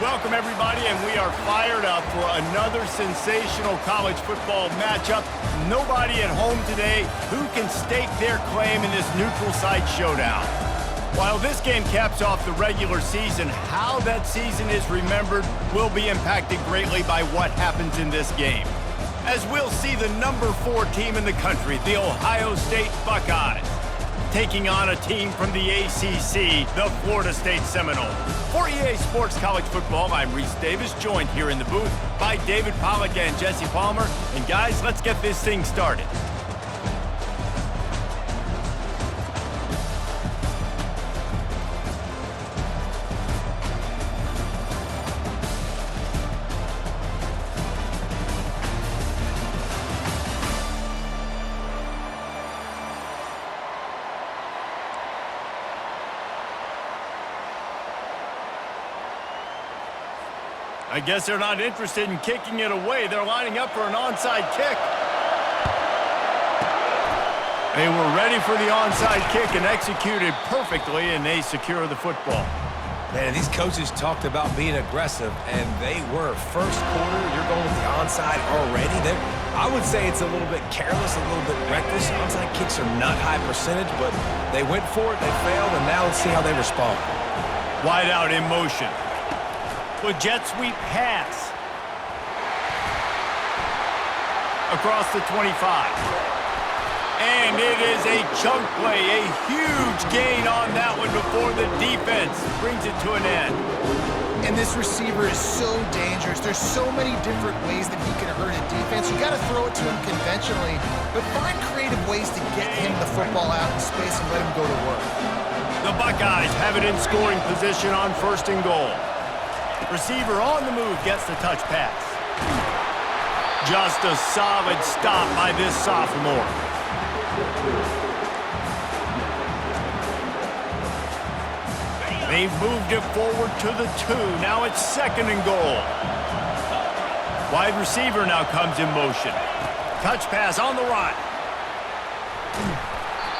Welcome, everybody, and we are fired up for another sensational college football matchup. Nobody at home today who can stake their claim in this neutral site showdown. While this game caps off the regular season, how that season is remembered will be impacted greatly by what happens in this game. As we'll see the number 4 team in the country, the Ohio State Buckeyes, taking on a team from the ACC, the Florida State Seminoles. For EA Sports College Football, I'm Reese Davis, joined here in the booth by David Pollack and Jesse Palmer. And guys, let's get this thing started. I guess they're not interested in kicking it away. They're lining up for an onside kick. They were ready for the onside kick and executed perfectly, and they secure the football. Man, these coaches talked about being aggressive, and they were. First quarter, you're going with the onside already. I would say it's a little bit careless, a little bit reckless. Onside kicks are not high percentage, but they went for it, they failed, and now let's see how they respond. Wide out in motion. With jet sweep pass. Across the 25. And it is a chunk play, a huge gain on that one before the defense brings it to an end. And this receiver is so dangerous. There's so many different ways that he can hurt a defense. You got to throw it to him conventionally, but find creative ways to get him the football out in space and let him go to work. The Buckeyes have it in scoring position on 1st and goal. Receiver on the move gets the touch pass. Just a solid stop by this sophomore. They've moved it forward to the 2. Now it's 2nd and goal. Wide receiver now comes in motion. Touch pass on the right.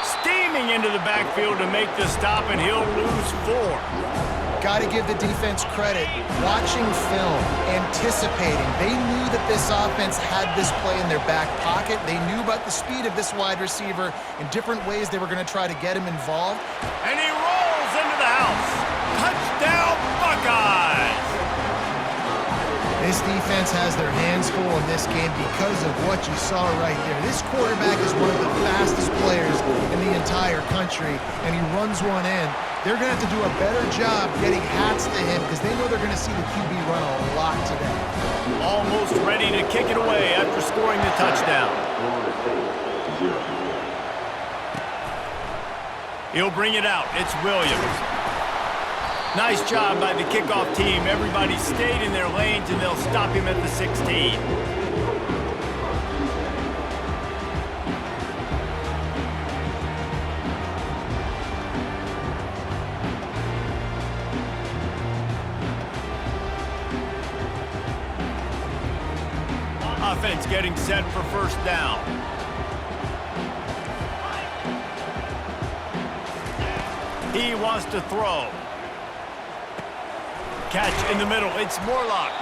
Steaming into the backfield to make the stop, and he'll lose 4. Got to give the defense credit. Watching film, anticipating. They knew that this offense had this play in their back pocket. They knew about the speed of this wide receiver and different ways they were going to try to get him involved. And he rolls into the house. Touchdown, Buckeyes! This defense has their hands full in this game because of what you saw right there. This quarterback is one of the fastest players in the entire country, and he runs one in. They're going to have to do a better job getting hats to him because they know they're going to see the QB run a lot today. Almost ready to kick it away after scoring the touchdown. He'll bring it out. It's Williams. Nice job by the kickoff team. Everybody stayed in their lanes, and they'll stop him at the 16. Offense getting set for 1st down. He wants to throw. Catch in the middle. It's Morlock.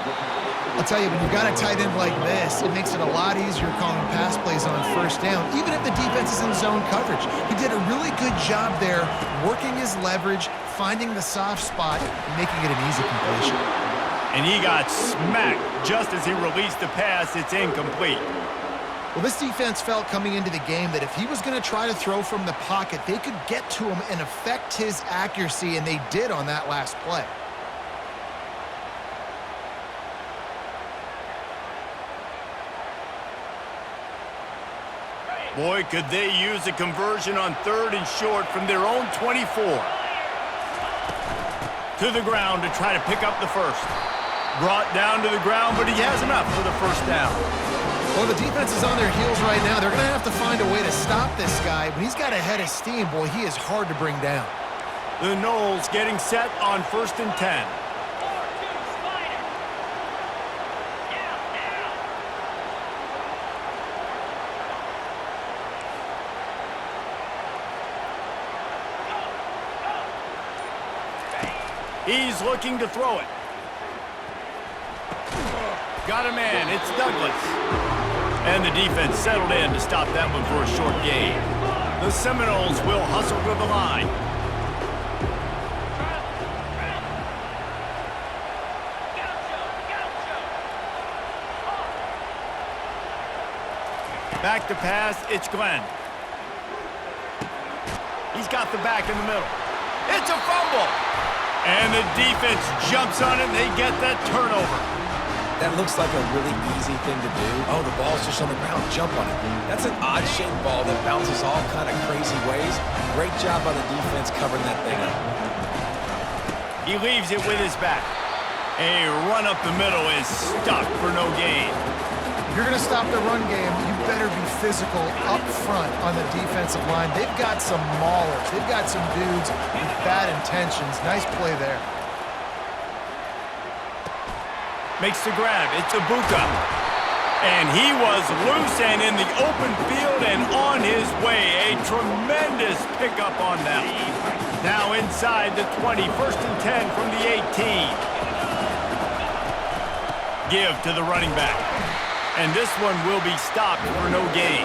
I'll tell you, when you've got a tight end like this, it makes it a lot easier calling pass plays on 1st down, even if the defense is in zone coverage. He did a really good job there, working his leverage, finding the soft spot, and making it an easy completion. And he got smacked just as he released the pass. It's incomplete. Well, this defense felt coming into the game that if he was going to try to throw from the pocket, they could get to him and affect his accuracy, and they did on that last play. Boy, could they use a conversion on 3rd and short from their own 24. To the ground to try to pick up the 1st. Brought down to the ground, but he has enough for the 1st down. Well, the defense is on their heels right now. They're going to have to find a way to stop this guy. When he's got a head of steam, boy, he is hard to bring down. The Noles getting set on 1st and 10. He's looking to throw it. Got a man. It's Douglas. And the defense settled in to stop that one for a short gain. The Seminoles will hustle to the line. Back to pass, it's Glenn. He's got the back in the middle. It's a fumble! And the defense jumps on it, and they get that turnover. That looks like a really easy thing to do. Oh, the ball's just on the ground. Jump on it. That's an odd-shaped ball that bounces all kind of crazy ways. Great job by the defense covering that thing up. He leaves it with his back. A run up the middle is stuck for no gain. If you're going to stop the run game, you better be physical up front on the defensive line. They've got some maulers. They've got some dudes with bad intentions. Nice play there. Makes the grab. It's Ibuka. And he was loose and in the open field and on his way. A tremendous pickup on that. Now inside the 20, 1st and 10 from the 18. Give to the running back. And this one will be stopped for no gain.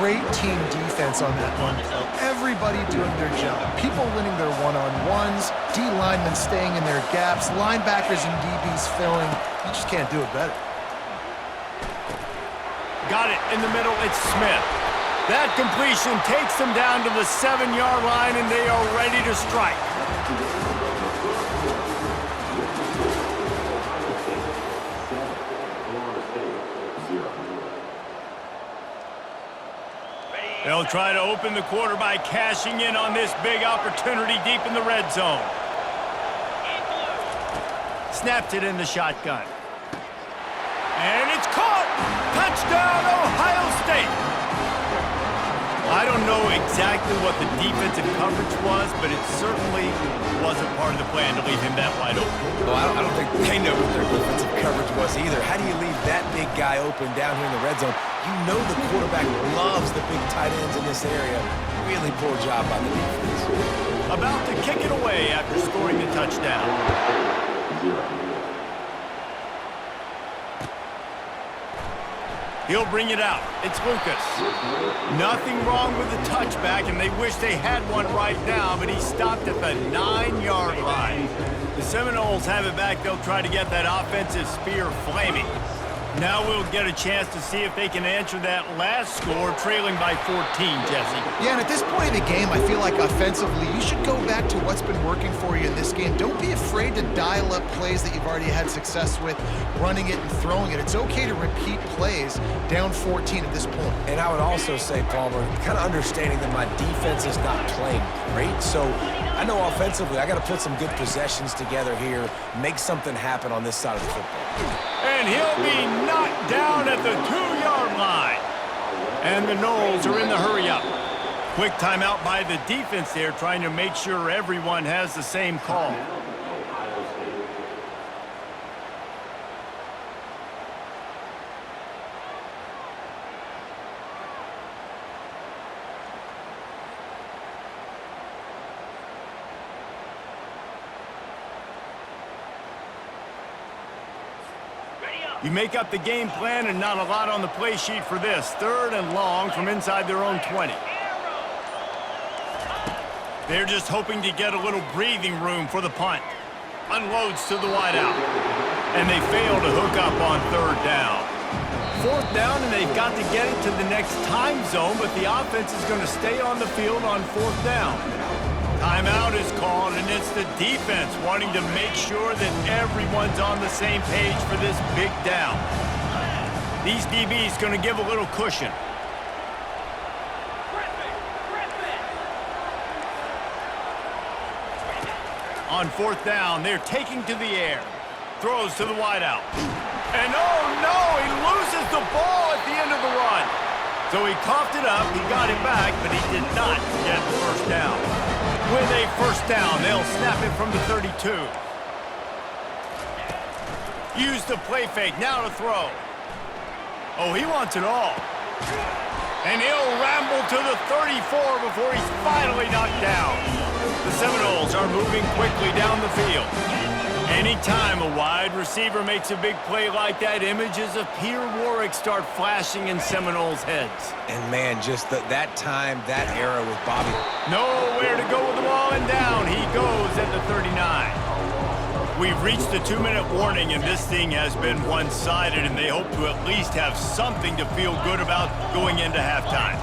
Great team defense on that run play. Everybody doing their job. People winning their one-on-ones, D linemen staying in their gaps, linebackers and DBs filling. You just can't do it better. Got it in the middle, it's Smith. That completion takes them down to the 7-yard line, and they are ready to strike. They'll try to open the quarter by cashing in on this big opportunity deep in the red zone. Snapped it in the shotgun. And it's caught! Touchdown, Ohio State! I don't know exactly what the defensive coverage was, but it certainly wasn't part of the plan to leave him that wide open. Well, I don't think they know what their defensive coverage was either. How do you leave that big guy open down here in the red zone? You know the quarterback loves the big tight ends in this area. Really poor job by the defense. About to kick it away after scoring the touchdown. He'll bring it out. It's Lucas. Nothing wrong with the touchback, and they wish they had one right now, but he stopped at the 9-yard line. The Seminoles have it back. They'll try to get that offensive spear flaming. Now we'll get a chance to see if they can answer that last score, trailing by 14, Jesse. Yeah, and at this point of the game, I feel like offensively, you should go back to what's been working for you in this game. Don't be afraid to dial up plays that you've already had success with, running it and throwing it. It's okay to repeat plays down 14 at this point. And I would also say, Palmer, kind of understanding that my defense is not playing great, so I know offensively I got to put some good possessions together here, make something happen on this side of the football. And he'll be knocked down at the 2-yard line. And the Noles are in the hurry-up. Quick timeout by the defense there, trying to make sure everyone has the same call. You make up the game plan and not a lot on the play sheet for this. 3rd and long from inside their own 20. They're just hoping to get a little breathing room for the punt. Unloads to the wideout. And they fail to hook up on 3rd down. 4th down, and they've got to get it to the next time zone, but the offense is going to stay on the field on 4th down. Timeout is called, and it's the defense wanting to make sure that everyone's on the same page for this big down. These DBs going to give a little cushion. On 4th down, they're taking to the air. Throws to the wideout. And oh no, he loses the ball at the end of the run. So he coughed it up, he got it back, but he did not get the 1st down. With a 1st down, they'll snap it from the 32. Use the play fake, now to throw. Oh, he wants it all. And he'll ramble to the 34 before he's finally knocked down. The Seminoles are moving quickly down the field. Anytime a wide receiver makes a big play like that, images of Peter Warrick start flashing in Seminoles' heads. And, man, just that time, that era with Bobby. Nowhere to go with the ball, and down he goes at the 39. We've reached the 2-minute warning, and this thing has been one-sided, and they hope to at least have something to feel good about going into halftime.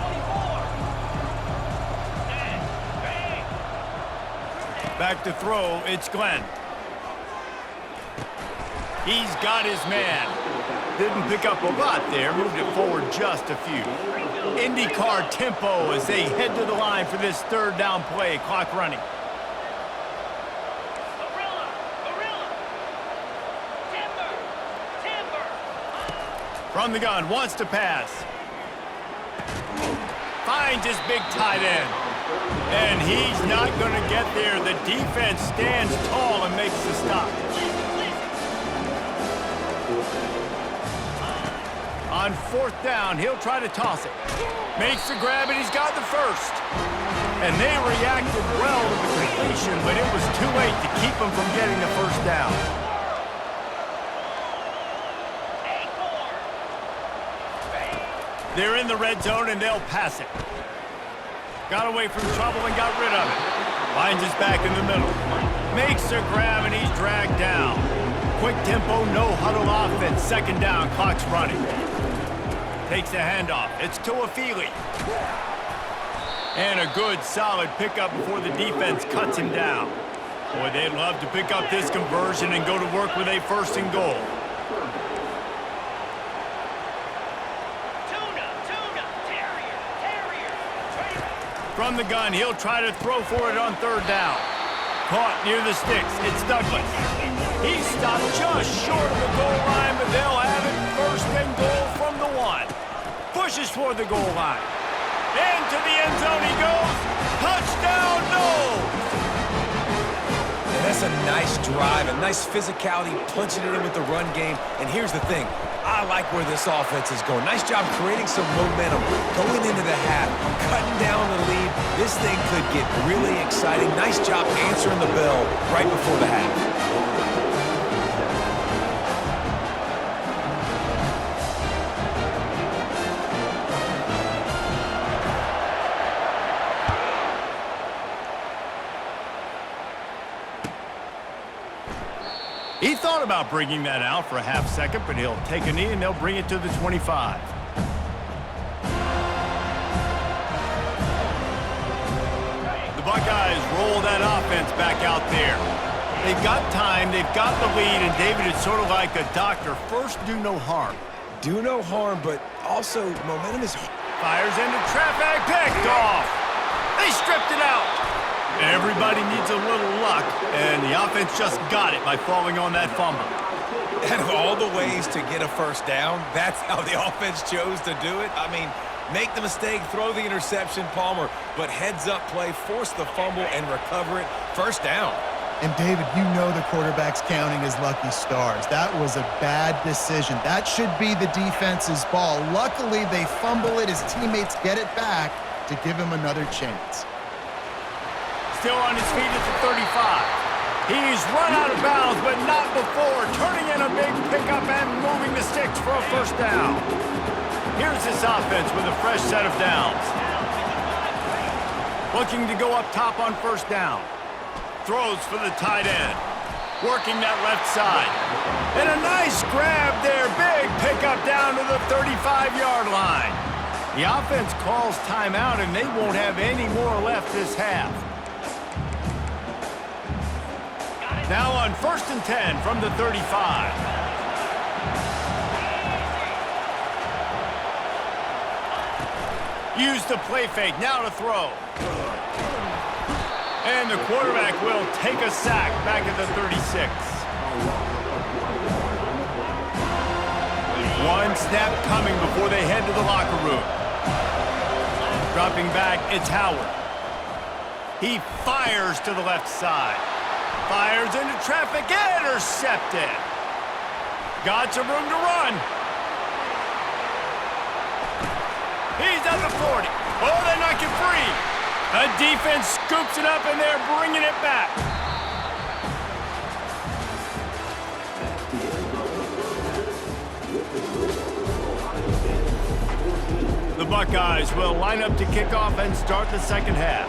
Back to throw, it's Glenn. He's got his man. Didn't pick up a lot there, moved it forward just a few. IndyCar tempo as they head to the line for this third down play, clock running. From the gun, wants to pass. Finds his big tight end. And he's not going to get there. The defense stands tall and makes the stop. On fourth down, he'll try to toss it. Makes the grab, and he's got the first. And they reacted well to the completion, but it was too late to keep them from getting the first down. They're in the red zone, and they'll pass it. Got away from trouble and got rid of it. Finds his back in the middle. Makes a grab, and he's dragged down. Quick tempo, no huddle offense. Second down, clock's running. Takes the handoff. It's Tuafili. And a good, solid pickup before the defense cuts him down. Boy, they'd love to pick up this conversion and go to work with a first and goal. From the gun, he'll try to throw for it on third down. Caught near the sticks. It's Douglas. He stopped just short of the goal line, but they'll have it first and goal from the 1. Pushes toward the goal line. Into the end zone he goes. Touchdown, no! And that's a nice drive, a nice physicality, punching it in with the run game. And here's the thing. I like where this offense is going. Nice job creating some momentum, going into the half, cutting down the lead. This thing could get really exciting. Nice job answering the bell right before the half. He thought about bringing that out for a half second, but he'll take a knee and they'll bring it to the 25. The Buckeyes roll that offense back out there. They've got time, they've got the lead, and David is sort of like a doctor. First, do no harm. Do no harm, but also momentum is... Fires into traffic, picked off. They stripped it out. Everybody needs a little luck, and the offense just got it by falling on that fumble. Out of all the ways to get a first down, that's how the offense chose to do it. I mean, make the mistake, throw the interception, Palmer, but heads-up play, force the fumble, and recover it. First down. And, David, you know the quarterback's counting his lucky stars. That was a bad decision. That should be the defense's ball. Luckily, they fumble it. His teammates get it back to give him another chance. Still on his feet at the 35. He's run out of bounds, but not before turning in a big pickup and moving the sticks for a first down. Here's this offense with a fresh set of downs. Looking to go up top on first down. Throws for the tight end. Working that left side. And a nice grab there. Big pickup down to the 35-yard line. The offense calls timeout, and they won't have any more left this half. Now on 1st and 10 from the 35. Use the play fake, now to throw. And the quarterback will take a sack back at the 36. One snap coming before they head to the locker room. Dropping back, it's Howard. He fires to the left side. Fires into traffic, intercepted. Got some room to run. He's at the 40. Oh, they knock it free. The defense scoops it up, and they're bringing it back. The Buckeyes will line up to kick off and start the second half.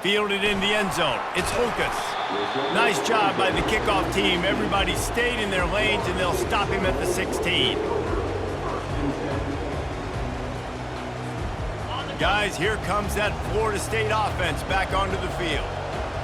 Fielded in the end zone. It's Lucas. Nice job by the kickoff team. Everybody stayed in their lanes, and they'll stop him at the 16. Guys, here comes that Florida State offense back onto the field.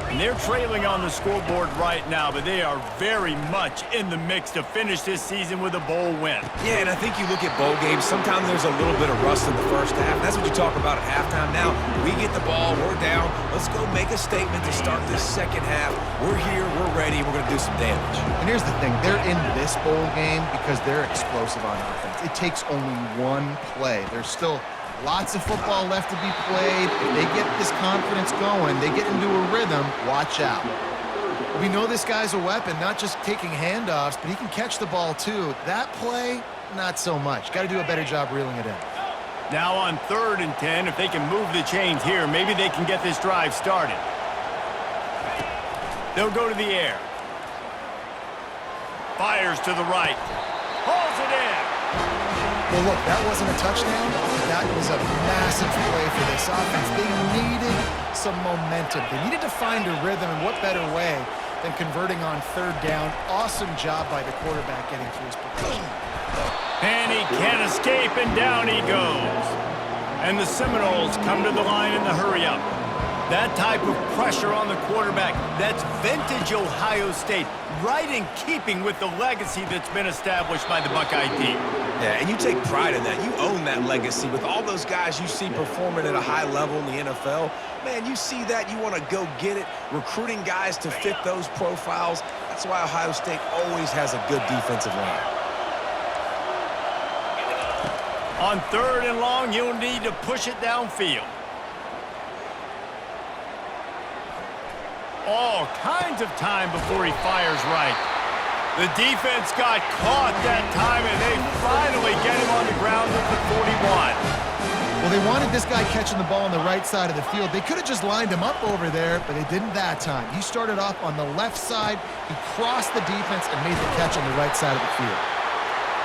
And they're trailing on the scoreboard right now, but they are very much in the mix to finish this season with a bowl win. Yeah, and I think you look at bowl games, sometimes there's a little bit of rust in the first half. That's what you talk about at halftime. Now, we get the ball, we're down. Let's go make a statement to start this second half. We're here, we're ready, we're going to do some damage. And here's the thing, they're in this bowl game because they're explosive on offense. It takes only one play. There's still lots of football left to be played. If they get this confidence going, they get into a rhythm, watch out. We know this guy's a weapon, not just taking handoffs, but he can catch the ball too. That play, not so much. Got to do a better job reeling it in. Now on 3rd and 10, if they can move the chains here, maybe they can get this drive started. They'll go to the air. Fires to the right. Hauls it in. Well, look, that wasn't a touchdown, but that was a massive play for this offense. They needed some momentum. They needed to find a rhythm, and what better way than converting on 3rd down. Awesome job by the quarterback getting through his progression. And he can't escape, and down he goes. And the Seminoles come to the line in the hurry-up. That type of pressure on the quarterback, that's vintage Ohio State, right in keeping with the legacy that's been established by the Buckeye team. Yeah, and you take pride in that. You own that legacy with all those guys you see performing at a high level in the NFL. Man, you see that, you want to go get it, recruiting guys to fit those profiles. That's why Ohio State always has a good defensive line. On 3rd and long, you'll need to push it downfield. All kinds of time before he fires right. The defense got caught that time, and they finally get him on the ground at the 41. Well, they wanted this guy catching the ball on the right side of the field. They could have just lined him up over there, but they didn't that time. He started off on the left side. He crossed the defense and made the catch on the right side of the field.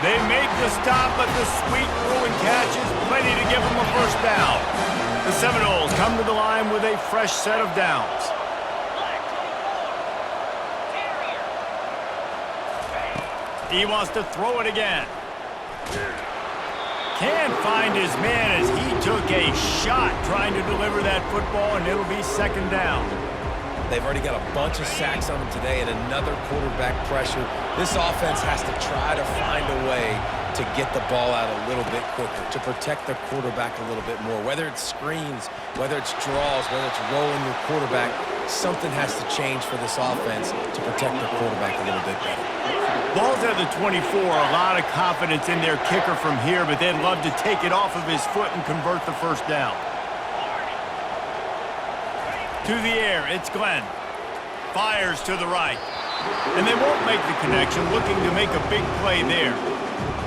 They make the stop, but the sweet throw and catch is plenty to give them a first down. The Seminoles come to the line with a fresh set of downs. He wants to throw it again. Can't find his man as he took a shot trying to deliver that football, and it'll be 2nd down. They've already got a bunch of sacks on them today and another quarterback pressure. This offense has to try to find a way to get the ball out a little bit quicker, to protect their quarterback a little bit more. Whether it's screens, whether it's draws, whether it's rolling your quarterback, something has to change for this offense to protect their quarterback a little bit better. Ball's at the 24, a lot of confidence in their kicker from here, but they'd love to take it off of his foot and convert the first down. To the air, it's Glenn. Fires to the right. And they won't make the connection, looking to make a big play there.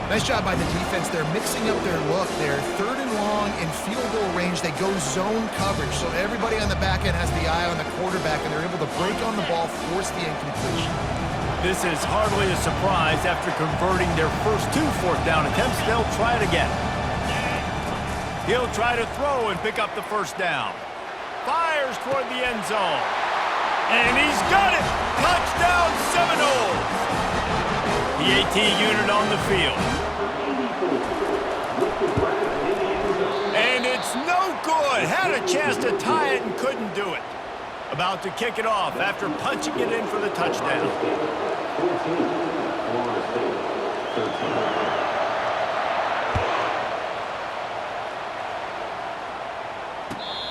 Nice job by the defense. They're mixing up their look. They're 3rd and long in field goal range. They go zone coverage, so everybody on the back end has the eye on the quarterback, and they're able to break on the ball, force the incompletion. This is hardly a surprise. After converting their first 2 fourth down attempts, they'll try it again. He'll try to throw and pick up the first down. Fires toward the end zone. And he's got it! Touchdown Seminoles! The AT unit on the field. And it's no good. Had a chance to tie it and couldn't do it. About to kick it off after punching it in for the touchdown.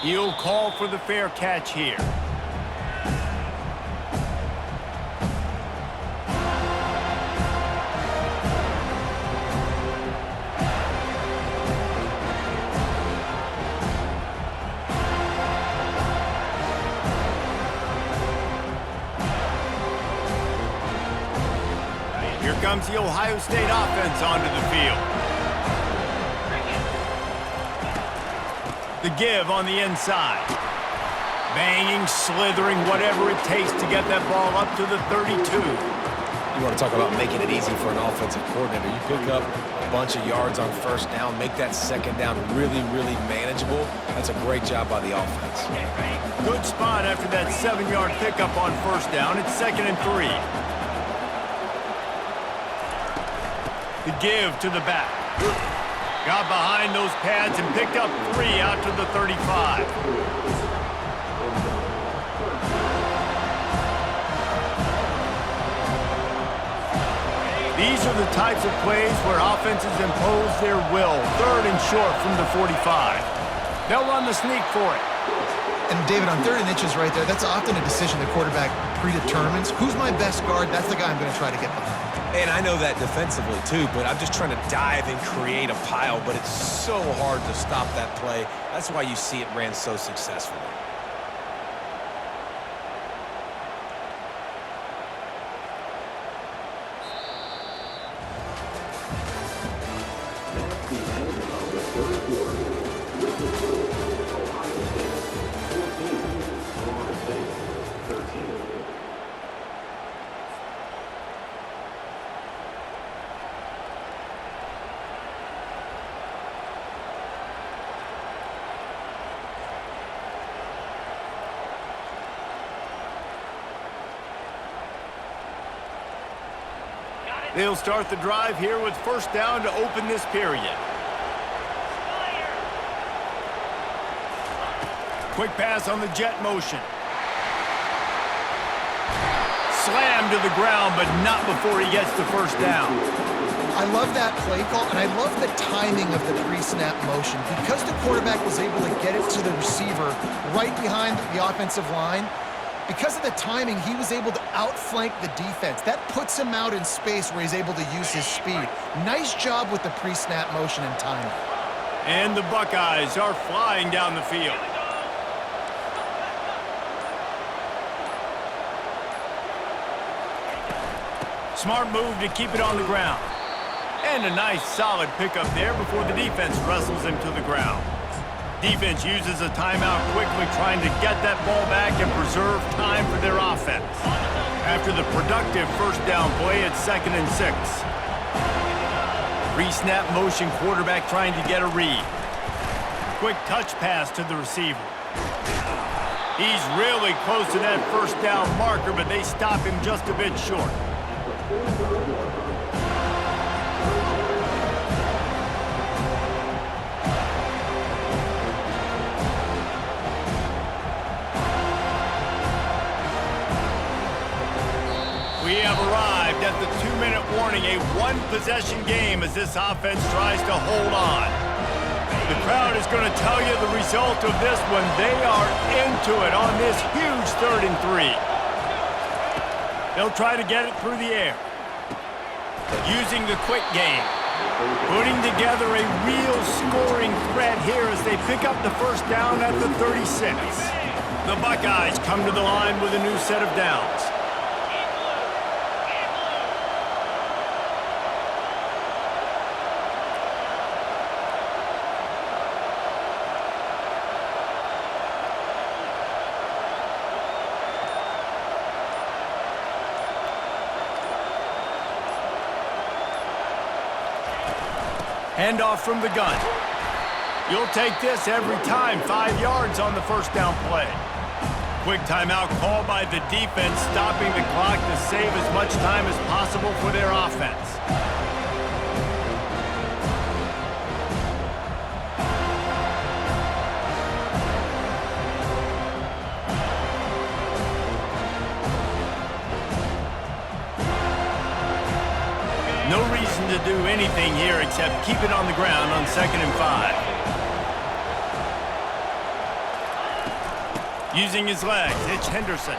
He'll call for the fair catch here. Here comes the Ohio State offense onto the field. The give on the inside. Banging, slithering, whatever it takes to get that ball up to the 32. You want to talk about making it easy for an offensive coordinator. You pick up a bunch of yards on first down, make that second down really, really manageable. That's a great job by the offense. Good spot after that 7-yard pickup on first down. It's 2nd and 3. The give to the back. Got behind those pads and picked up 3 out to the 35. These are the types of plays where offenses impose their will. 3rd and short from the 45. They'll run the sneak for it. And David, on 3rd and inches right there, that's often a decision the quarterback predetermines. Who's my best guard? That's the guy I'm going to try to get behind. And I know that defensively too, but I'm just trying to dive and create a pile, but it's so hard to stop that play. That's why you see it ran so successfully. They'll start the drive here with first down to open this period. Quick pass on the jet motion. Slammed to the ground, but not before he gets the first down. I love that play call, and I love the timing of the pre-snap motion. Because the quarterback was able to get it to the receiver right behind the offensive line, because of the timing, he was able to outflank the defense. That puts him out in space where he's able to use his speed. Nice job with the pre-snap motion and timing. And the Buckeyes are flying down the field. Smart move to keep it on the ground. And a nice solid pickup there before the defense wrestles him to the ground. Defense uses a timeout quickly, trying to get that ball back and preserve time for their offense. After the productive first down play, it's 2nd and 6. Pre-snap motion quarterback trying to get a read. Quick touch pass to the receiver. He's really close to that first down marker, but they stop him just a bit short. We have arrived at the 2-minute warning, a one-possession game as this offense tries to hold on. The crowd is going to tell you the result of this one. They are into it on this huge 3rd and 3. They'll try to get it through the air. Using the quick game. Putting together a real scoring threat here as they pick up the first down at the 36. The Buckeyes come to the line with a new set of downs. Handoff from the gun. You'll take this every time. 5 yards on the first down play. Quick timeout call by the defense, stopping the clock to save as much time as possible for their offense. No reason to do anything here except keep it on the ground on 2nd and 5. Using his legs, it's Henderson.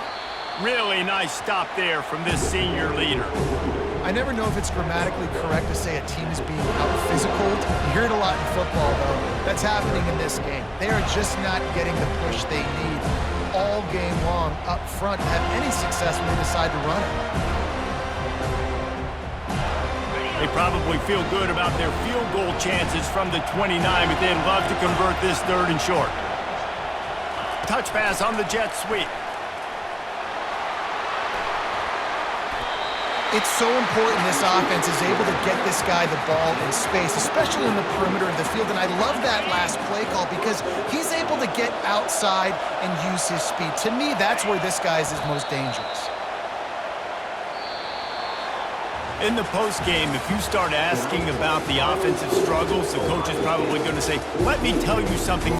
Really nice stop there from this senior leader. I never know if it's grammatically correct to say a team is being out-physicaled. You hear it a lot in football, though. That's happening in this game. They are just not getting the push they need all game long up front to have any success when they decide to run it. They probably feel good about their field goal chances from the 29, but they'd love to convert this 3rd and short. Touch pass on the jet sweep. It's so important this offense is able to get this guy the ball in space, especially in the perimeter of the field. And I love that last play call because he's able to get outside and use his speed. To me, that's where this guy is his most dangerous. In the postgame, if you start asking about the offensive struggles, the coach is probably going to say, let me tell you something